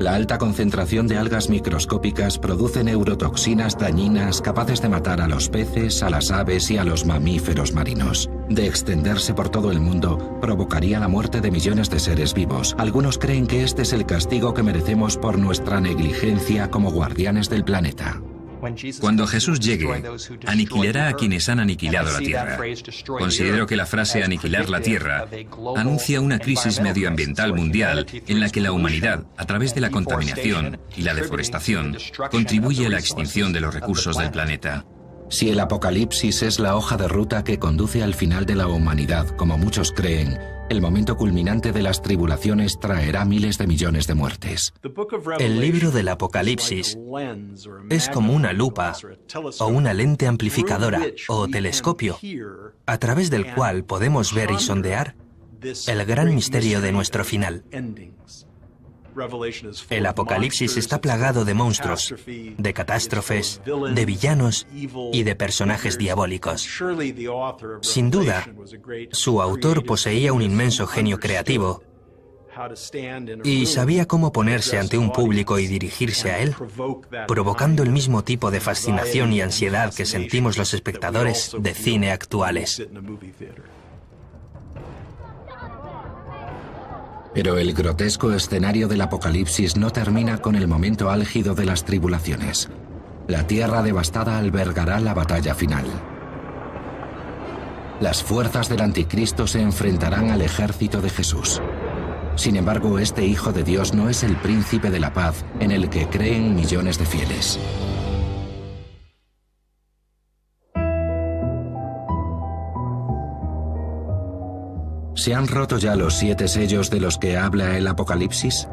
La alta concentración de algas microscópicas produce neurotoxinas dañinas capaces de matar a los peces, a las aves y a los mamíferos marinos. De extenderse por todo el mundo, provocaría la muerte de millones de seres vivos. Algunos creen que este es el castigo que merecemos por nuestra negligencia como guardianes del planeta. Cuando Jesús llegue, aniquilará a quienes han aniquilado la tierra. Considero que la frase aniquilar la tierra anuncia una crisis medioambiental mundial en la que la humanidad, a través de la contaminación y la deforestación, contribuye a la extinción de los recursos del planeta. Si el Apocalipsis es la hoja de ruta que conduce al final de la humanidad, como muchos creen, el momento culminante de las tribulaciones traerá miles de millones de muertes. El libro del Apocalipsis es como una lupa o una lente amplificadora o telescopio, a través del cual podemos ver y sondear el gran misterio de nuestro final. El Apocalipsis está plagado de monstruos, de catástrofes, de villanos y de personajes diabólicos. Sin duda, su autor poseía un inmenso genio creativo y sabía cómo ponerse ante un público y dirigirse a él, provocando el mismo tipo de fascinación y ansiedad que sentimos los espectadores de cine actuales. Pero el grotesco escenario del Apocalipsis no termina con el momento álgido de las tribulaciones. La tierra devastada albergará la batalla final. Las fuerzas del anticristo se enfrentarán al ejército de Jesús. Sin embargo, este Hijo de Dios no es el príncipe de la paz en el que creen millones de fieles. ¿Se han roto ya los 7 sellos de los que habla el Apocalipsis?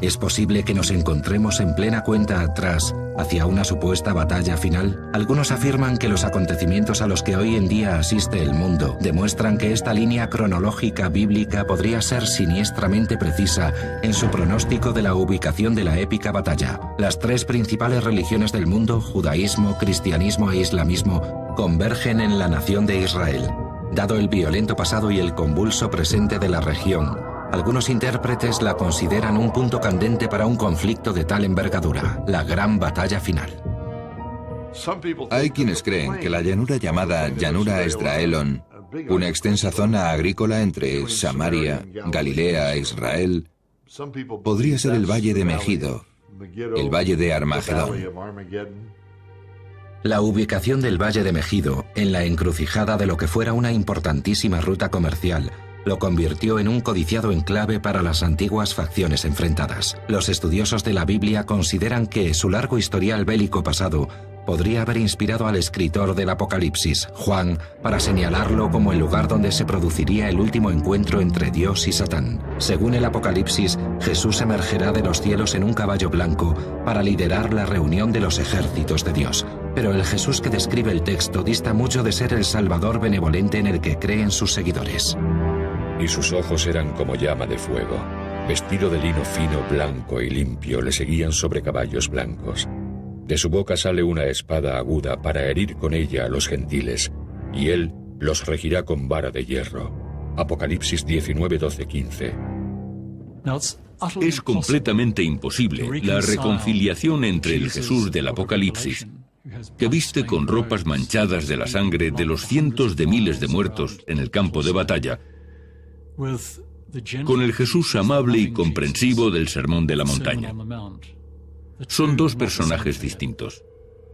¿Es posible que nos encontremos en plena cuenta atrás hacia una supuesta batalla final? Algunos afirman que los acontecimientos a los que hoy en día asiste el mundo demuestran que esta línea cronológica bíblica podría ser siniestramente precisa en su pronóstico de la ubicación de la épica batalla. Las 3 principales religiones del mundo, judaísmo, cristianismo e islamismo, convergen en la nación de Israel. Dado el violento pasado y el convulso presente de la región, algunos intérpretes la consideran un punto candente para un conflicto de tal envergadura, la gran batalla final. Hay quienes creen que la llanura llamada Llanura Esdraelon, una extensa zona agrícola entre Samaria, Galilea e Israel, podría ser el valle de Megido, el valle de Armagedón. La ubicación del Valle de Megido, en la encrucijada de lo que fuera una importantísima ruta comercial, lo convirtió en un codiciado enclave para las antiguas facciones enfrentadas. Los estudiosos de la Biblia consideran que su largo historial bélico pasado podría haber inspirado al escritor del Apocalipsis, Juan, para señalarlo como el lugar donde se produciría el último encuentro entre Dios y Satán. Según el Apocalipsis, Jesús emergerá de los cielos en un caballo blanco para liderar la reunión de los ejércitos de Dios. Pero el Jesús que describe el texto dista mucho de ser el Salvador benevolente en el que creen sus seguidores. Y sus ojos eran como llama de fuego. Vestido de lino fino, blanco y limpio, le seguían sobre caballos blancos. De su boca sale una espada aguda para herir con ella a los gentiles, y él los regirá con vara de hierro. Apocalipsis 19, 12, 15. Es completamente imposible la reconciliación entre el Jesús del Apocalipsis, que viste con ropas manchadas de la sangre de los cientos de miles de muertos en el campo de batalla, con el Jesús amable y comprensivo del Sermón de la Montaña. Son 2 personajes distintos.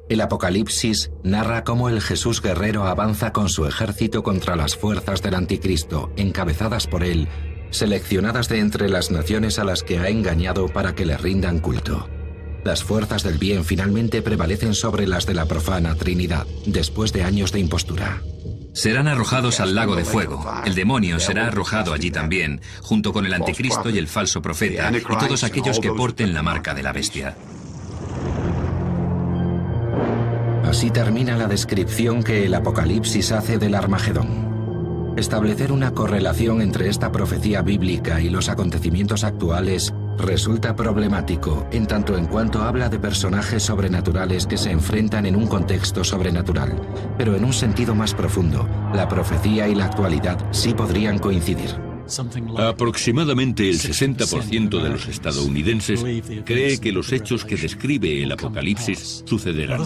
El Apocalipsis narra cómo el Jesús guerrero avanza con su ejército contra las fuerzas del anticristo, encabezadas por él, seleccionadas de entre las naciones a las que ha engañado para que le rindan culto. Las fuerzas del bien finalmente prevalecen sobre las de la profana Trinidad, después de años de impostura. Serán arrojados al lago de fuego. El demonio será arrojado allí también, junto con el anticristo y el falso profeta, y todos aquellos que porten la marca de la bestia. Así termina la descripción que el Apocalipsis hace del Armagedón. Establecer una correlación entre esta profecía bíblica y los acontecimientos actuales resulta problemático, en tanto en cuanto habla de personajes sobrenaturales que se enfrentan en un contexto sobrenatural. Pero en un sentido más profundo, la profecía y la actualidad sí podrían coincidir. Aproximadamente el 60% de los estadounidenses cree que los hechos que describe el Apocalipsis sucederán.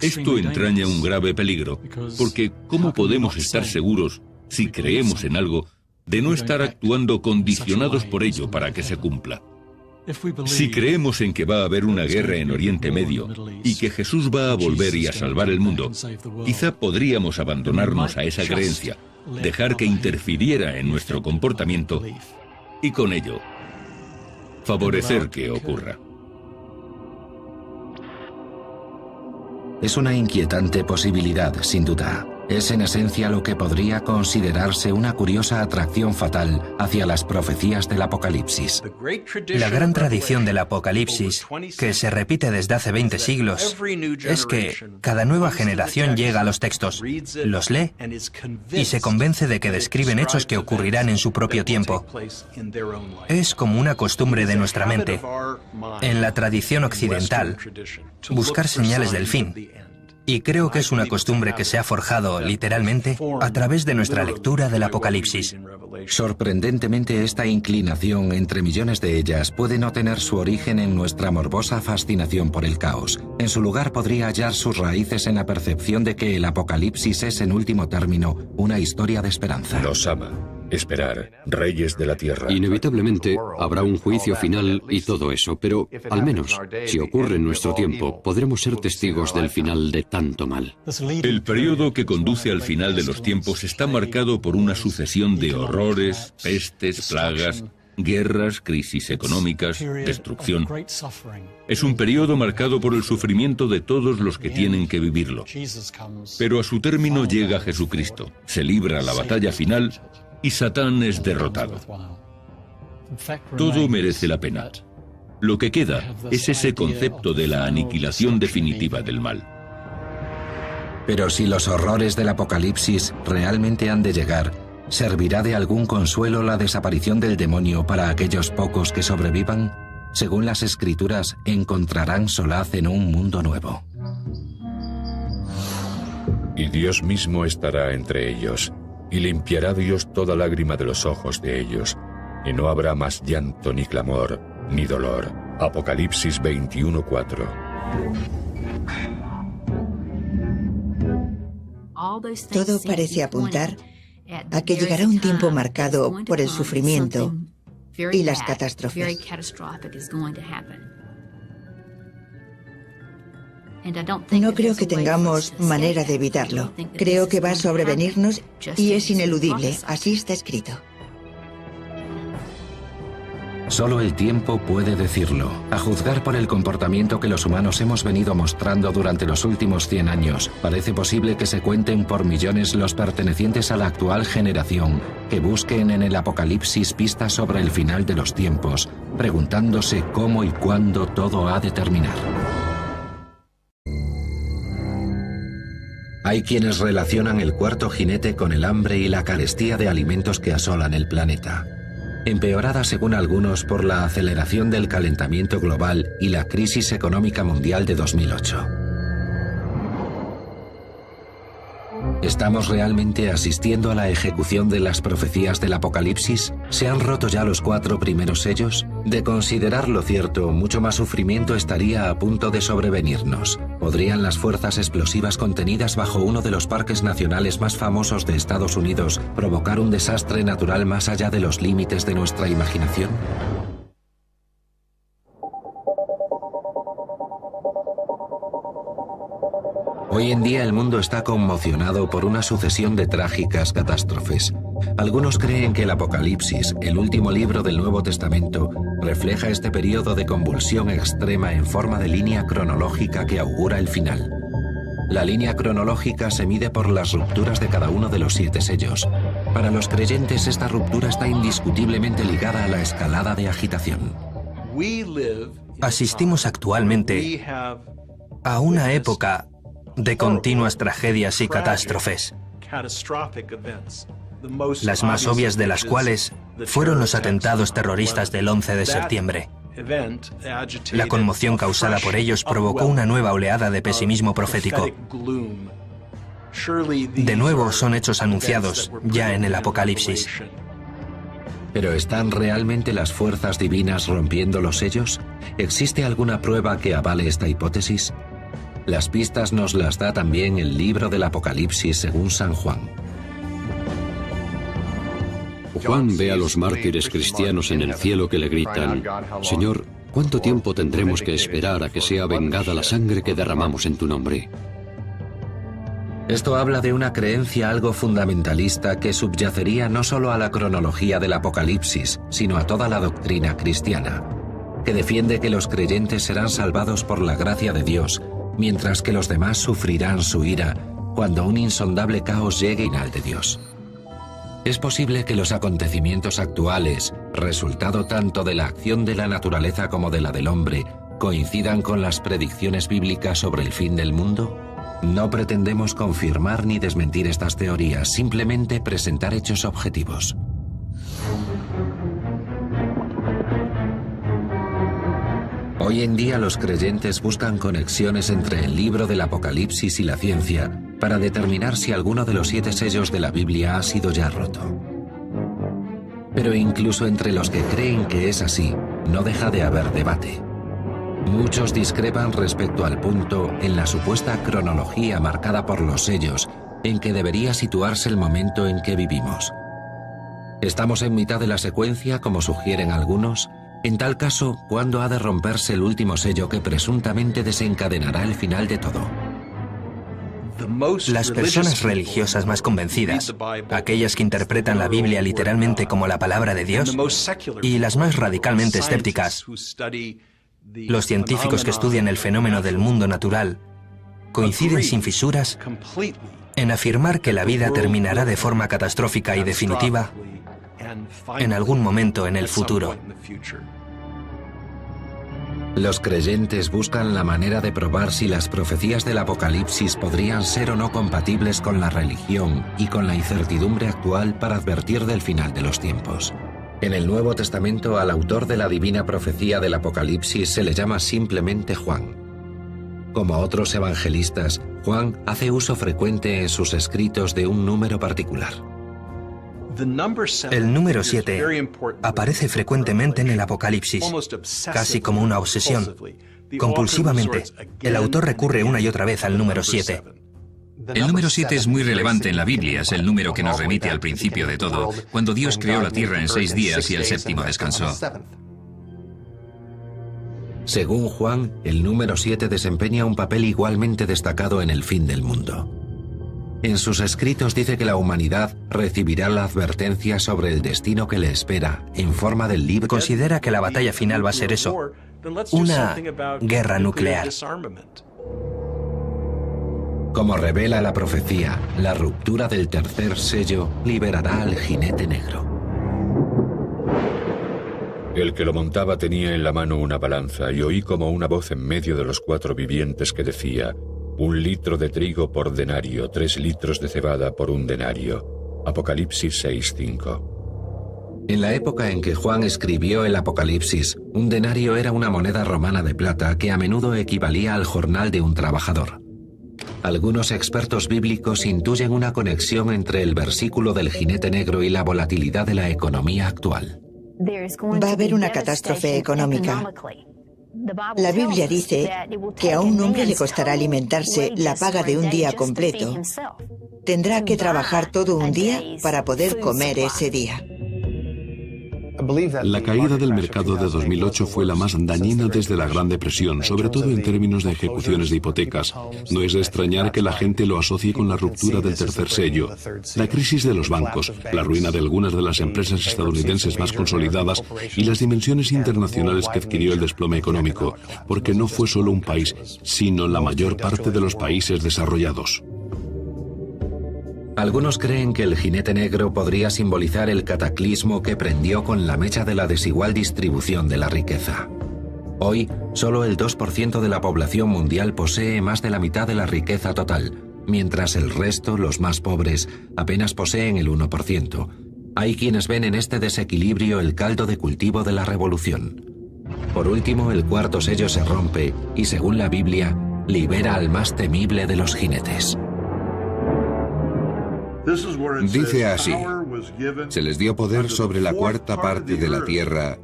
Esto entraña un grave peligro, porque ¿cómo podemos estar seguros, si creemos en algo, de no estar actuando condicionados por ello para que se cumpla? Si creemos en que va a haber una guerra en Oriente Medio y que Jesús va a volver y a salvar el mundo, quizá podríamos abandonarnos a esa creencia, dejar que interfiriera en nuestro comportamiento y con ello favorecer que ocurra. Es una inquietante posibilidad, sin duda. Es en esencia lo que podría considerarse una curiosa atracción fatal hacia las profecías del Apocalipsis. La gran tradición del Apocalipsis, que se repite desde hace 20 siglos, es que cada nueva generación llega a los textos, los lee y se convence de que describen hechos que ocurrirán en su propio tiempo. Es como una costumbre de nuestra mente, en la tradición occidental, buscar señales del fin. Y creo que es una costumbre que se ha forjado, literalmente, a través de nuestra lectura del Apocalipsis. Sorprendentemente, esta inclinación, entre millones de ellas, puede no tener su origen en nuestra morbosa fascinación por el caos. En su lugar podría hallar sus raíces en la percepción de que el Apocalipsis es, en último término, una historia de esperanza. Los ama. Esperar, reyes de la tierra. Inevitablemente habrá un juicio final y todo eso, pero al menos, si ocurre en nuestro tiempo, podremos ser testigos del final de tanto mal. El periodo que conduce al final de los tiempos está marcado por una sucesión de horrores, pestes, plagas, guerras, crisis económicas, destrucción. Es un periodo marcado por el sufrimiento de todos los que tienen que vivirlo. Pero a su término llega Jesucristo, se libra la batalla final y Satán es derrotado. Todo merece la pena. Lo que queda es ese concepto de la aniquilación definitiva del mal. Pero si los horrores del Apocalipsis realmente han de llegar, ¿servirá de algún consuelo la desaparición del demonio para aquellos pocos que sobrevivan? Según las Escrituras, encontrarán solaz en un mundo nuevo. Y Dios mismo estará entre ellos, y limpiará Dios toda lágrima de los ojos de ellos, y no habrá más llanto, ni clamor, ni dolor. Apocalipsis 21:4. Todo parece apuntar a que llegará un tiempo marcado por el sufrimiento y las catástrofes. No creo que tengamos manera de evitarlo. Creo que va a sobrevenirnos y es ineludible. Así está escrito. Solo el tiempo puede decirlo. A juzgar por el comportamiento que los humanos hemos venido mostrando durante los últimos 100 años, parece posible que se cuenten por millones los pertenecientes a la actual generación que busquen en el Apocalipsis pistas sobre el final de los tiempos, preguntándose cómo y cuándo todo ha de terminar. Hay quienes relacionan el cuarto jinete con el hambre y la carestía de alimentos que asolan el planeta, empeorada según algunos por la aceleración del calentamiento global y la crisis económica mundial de 2008. ¿Estamos realmente asistiendo a la ejecución de las profecías del Apocalipsis? ¿Se han roto ya los 4 primeros sellos? De considerarlo cierto, mucho más sufrimiento estaría a punto de sobrevenirnos. ¿Podrían las fuerzas explosivas contenidas bajo uno de los parques nacionales más famosos de Estados Unidos provocar un desastre natural más allá de los límites de nuestra imaginación? Hoy en día el mundo está conmocionado por una sucesión de trágicas catástrofes. Algunos creen que el Apocalipsis, el último libro del Nuevo Testamento, refleja este periodo de convulsión extrema en forma de línea cronológica que augura el final. La línea cronológica se mide por las rupturas de cada uno de los 7 sellos. Para los creyentes, esta ruptura está indiscutiblemente ligada a la escalada de agitación. Asistimos actualmente a una época de continuas tragedias y catástrofes, las más obvias de las cuales fueron los atentados terroristas del 11 de septiembre. La conmoción causada por ellos provocó una nueva oleada de pesimismo profético. De nuevo son hechos anunciados ya en el Apocalipsis. ¿Pero están realmente las fuerzas divinas rompiendo los sellos? ¿Existe alguna prueba que avale esta hipótesis? Las pistas nos las da también el libro del Apocalipsis según San Juan. Juan ve a los mártires cristianos en el cielo que le gritan: Señor, ¿cuánto tiempo tendremos que esperar a que sea vengada la sangre que derramamos en tu nombre? Esto habla de una creencia algo fundamentalista que subyacería no solo a la cronología del Apocalipsis, sino a toda la doctrina cristiana, que defiende que los creyentes serán salvados por la gracia de Dios, mientras que los demás sufrirán su ira cuando un insondable caos llegue al final de Dios. Es posible que los acontecimientos actuales, resultado tanto de la acción de la naturaleza como de la del hombre, coincidan con las predicciones bíblicas sobre el fin del mundo. No pretendemos confirmar ni desmentir estas teorías, simplemente presentar hechos objetivos. Hoy en día los creyentes buscan conexiones entre el libro del Apocalipsis y la ciencia para determinar si alguno de los 7 sellos de la Biblia ha sido ya roto. Pero incluso entre los que creen que es así, no deja de haber debate. Muchos discrepan respecto al punto en la supuesta cronología marcada por los sellos en que debería situarse el momento en que vivimos. ¿Estamos en mitad de la secuencia, como sugieren algunos? En tal caso, ¿cuándo ha de romperse el último sello que presuntamente desencadenará el final de todo? Las personas religiosas más convencidas, aquellas que interpretan la Biblia literalmente como la palabra de Dios, y las más radicalmente escépticas, los científicos que estudian el fenómeno del mundo natural, coinciden sin fisuras en afirmar que la vida terminará de forma catastrófica y definitiva en algún momento en el futuro. Los creyentes buscan la manera de probar si las profecías del Apocalipsis podrían ser o no compatibles con la religión y con la incertidumbre actual para advertir del final de los tiempos. En el Nuevo Testamento, al autor de la divina profecía del Apocalipsis se le llama simplemente Juan. Como otros evangelistas, Juan hace uso frecuente en sus escritos de un número particular. El número 7 aparece frecuentemente en el Apocalipsis, casi como una obsesión. Compulsivamente, el autor recurre una y otra vez al número 7. El número 7 es muy relevante en la Biblia, es el número que nos remite al principio de todo, cuando Dios creó la tierra en 6 días y el séptimo descansó. Según Juan, el número 7 desempeña un papel igualmente destacado en el fin del mundo. En sus escritos dice que la humanidad recibirá la advertencia sobre el destino que le espera en forma del libro. Considera que la batalla final va a ser eso, una guerra nuclear. Como revela la profecía, la ruptura del tercer sello liberará al jinete negro. El que lo montaba tenía en la mano una balanza y oí como una voz en medio de los 4 vivientes que decía: 1 litro de trigo por denario, 3 litros de cebada por 1 denario. Apocalipsis 6:5. En la época en que Juan escribió el Apocalipsis, un denario era una moneda romana de plata que a menudo equivalía al jornal de un trabajador. Algunos expertos bíblicos intuyen una conexión entre el versículo del jinete negro y la volatilidad de la economía actual. Va a haber una catástrofe económica. La Biblia dice que a un hombre le costará alimentarse la paga de un día completo. Tendrá que trabajar todo un día para poder comer ese día. La caída del mercado de 2008 fue la más dañina desde la Gran Depresión, sobre todo en términos de ejecuciones de hipotecas. No es de extrañar que la gente lo asocie con la ruptura del tercer sello, la crisis de los bancos, la ruina de algunas de las empresas estadounidenses más consolidadas y las dimensiones internacionales que adquirió el desplome económico, porque no fue solo un país, sino la mayor parte de los países desarrollados. Algunos creen que el jinete negro podría simbolizar el cataclismo que prendió con la mecha de la desigual distribución de la riqueza. Hoy, solo el 2% de la población mundial posee más de la mitad de la riqueza total, mientras el resto, los más pobres, apenas poseen el 1%. Hay quienes ven en este desequilibrio el caldo de cultivo de la revolución. Por último, el cuarto sello se rompe y, según la Biblia, libera al más temible de los jinetes. Dice así: se les dio poder sobre la cuarta parte de la tierra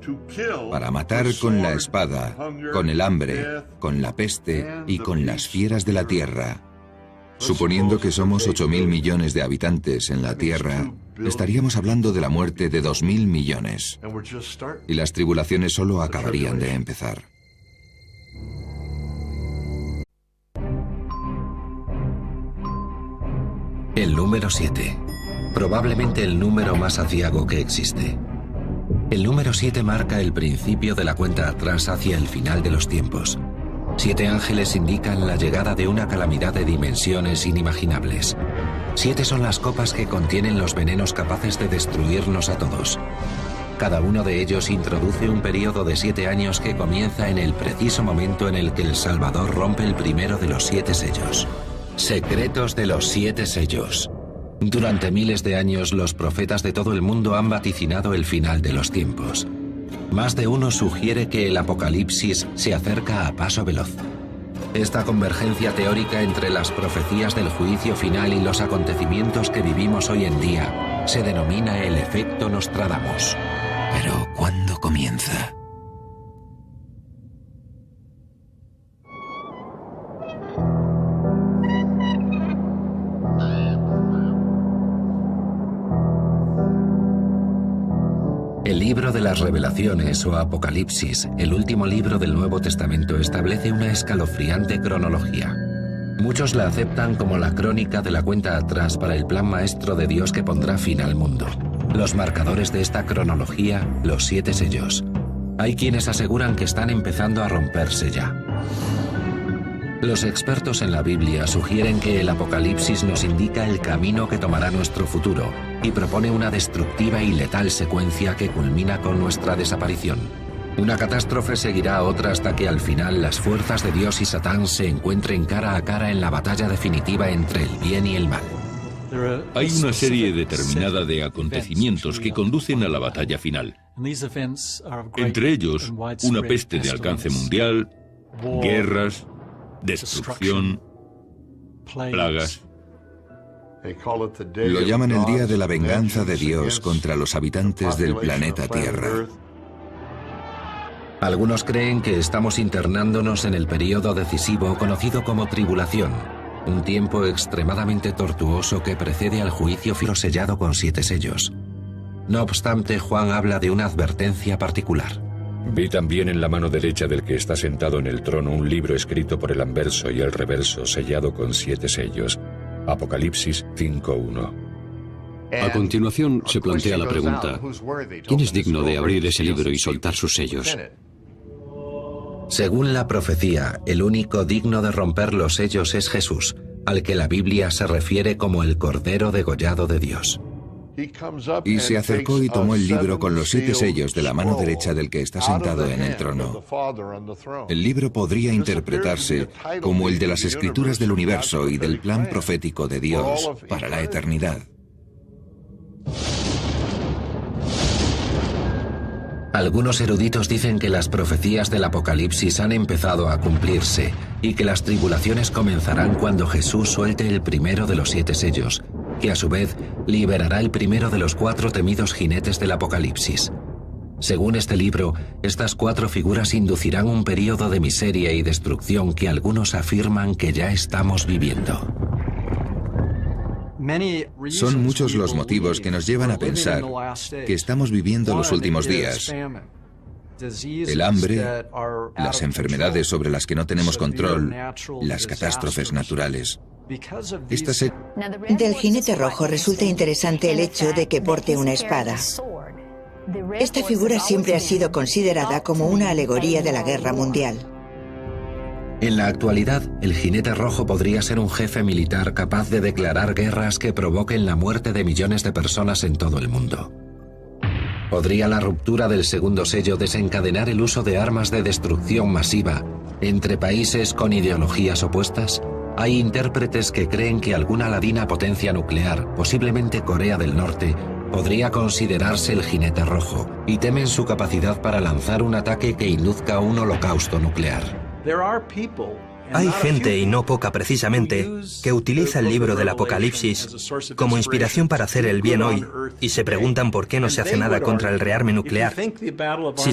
para matar con la espada, con el hambre, con la peste y con las fieras de la tierra. Suponiendo que somos 8.000 millones de habitantes en la tierra, estaríamos hablando de la muerte de 2.000 millones. Y las tribulaciones solo acabarían de empezar. El número 7. Probablemente el número más aciago que existe. El número 7 marca el principio de la cuenta atrás hacia el final de los tiempos. 7 ángeles indican la llegada de una calamidad de dimensiones inimaginables. 7 son las copas que contienen los venenos capaces de destruirnos a todos. Cada uno de ellos introduce un periodo de 7 años que comienza en el preciso momento en el que el Salvador rompe el primero de los 7 sellos. Secretos de los 7 sellos. Durante miles de años los profetas de todo el mundo han vaticinado el final de los tiempos. Más de uno sugiere que el apocalipsis se acerca a paso veloz. Esta convergencia teórica entre las profecías del juicio final y los acontecimientos que vivimos hoy en día se denomina el efecto Nostradamus. Pero ¿cuándo comienza? El libro de las Revelaciones o Apocalipsis, el último libro del Nuevo Testamento, establece una escalofriante cronología. Muchos la aceptan como la crónica de la cuenta atrás para el plan maestro de Dios que pondrá fin al mundo. Los marcadores de esta cronología, los 7 sellos. Hay quienes aseguran que están empezando a romperse ya. Los expertos en la Biblia sugieren que el Apocalipsis nos indica el camino que tomará nuestro futuro y propone una destructiva y letal secuencia que culmina con nuestra desaparición. Una catástrofe seguirá a otra hasta que al final las fuerzas de Dios y Satán se encuentren cara a cara en la batalla definitiva entre el bien y el mal. Hay una serie determinada de acontecimientos que conducen a la batalla final. Entre ellos, una peste de alcance mundial, guerras, destrucción, plagas. Lo llaman el día de la venganza de Dios contra los habitantes del planeta Tierra. Algunos creen que estamos internándonos en el período decisivo conocido como tribulación, un tiempo extremadamente tortuoso que precede al juicio final sellado con 7 sellos. No obstante, Juan habla de una advertencia particular. Vi también en la mano derecha del que está sentado en el trono un libro escrito por el anverso y el reverso, sellado con 7 sellos. Apocalipsis 5:1. A continuación se plantea la pregunta: ¿quién es digno de abrir ese libro y soltar sus sellos? Según la profecía, el único digno de romper los sellos es Jesús, al que la Biblia se refiere como el Cordero degollado de Dios. Y se acercó y tomó el libro con los 7 sellos de la mano derecha del que está sentado en el trono. El libro podría interpretarse como el de las escrituras del universo y del plan profético de Dios para la eternidad. Algunos eruditos dicen que las profecías del Apocalipsis han empezado a cumplirse y que las tribulaciones comenzarán cuando Jesús suelte el primero de los 7 sellos, que a su vez liberará el primero de los 4 temidos jinetes del Apocalipsis. Según este libro, estas 4 figuras inducirán un período de miseria y destrucción que algunos afirman que ya estamos viviendo. Son muchos los motivos que nos llevan a pensar que estamos viviendo los últimos días. El hambre, las enfermedades sobre las que no tenemos control, las catástrofes naturales. Del jinete rojo resulta interesante el hecho de que porte una espada. Esta figura siempre ha sido considerada como una alegoría de la guerra mundial. En la actualidad, el jinete rojo podría ser un jefe militar capaz de declarar guerras que provoquen la muerte de millones de personas en todo el mundo. ¿Podría la ruptura del segundo sello desencadenar el uso de armas de destrucción masiva entre países con ideologías opuestas? Hay intérpretes que creen que alguna ladina potencia nuclear, posiblemente Corea del Norte, podría considerarse el jinete rojo, y temen su capacidad para lanzar un ataque que induzca un holocausto nuclear. Hay gente, y no poca precisamente, que utiliza el libro del Apocalipsis como inspiración para hacer el bien hoy y se preguntan por qué no se hace nada contra el rearme nuclear. Si se